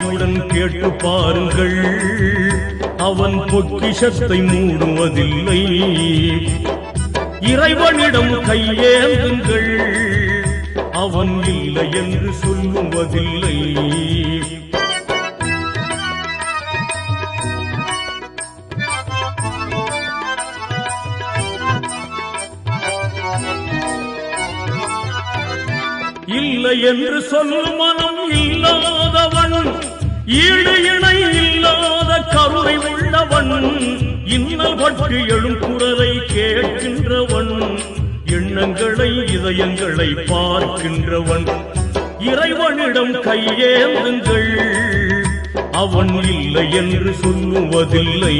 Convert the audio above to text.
வாய்ப்புடன் கேட்டு பாருங்கள், அவன் பொக்கிஷத்தை மூடுவதில்லை. இறைவனிடம் கையேந்துங்கள், அவன் இல்லை என்று சொல்லுவதில்லை. இல்லை என்று சொல்லும் மனம் இல்லாதவன், ஈடு இணை இல்லாத கருணை உள்ளவன், இன்னல் பற்றி எழும் குரலை கேட்கின்றவன், எண்ணங்களை இதயங்களை பார்க்கின்றவன். இறைவனிடம் கையேந்துங்கள், அவன் இல்லை என்று சொல்லுவதில்லை.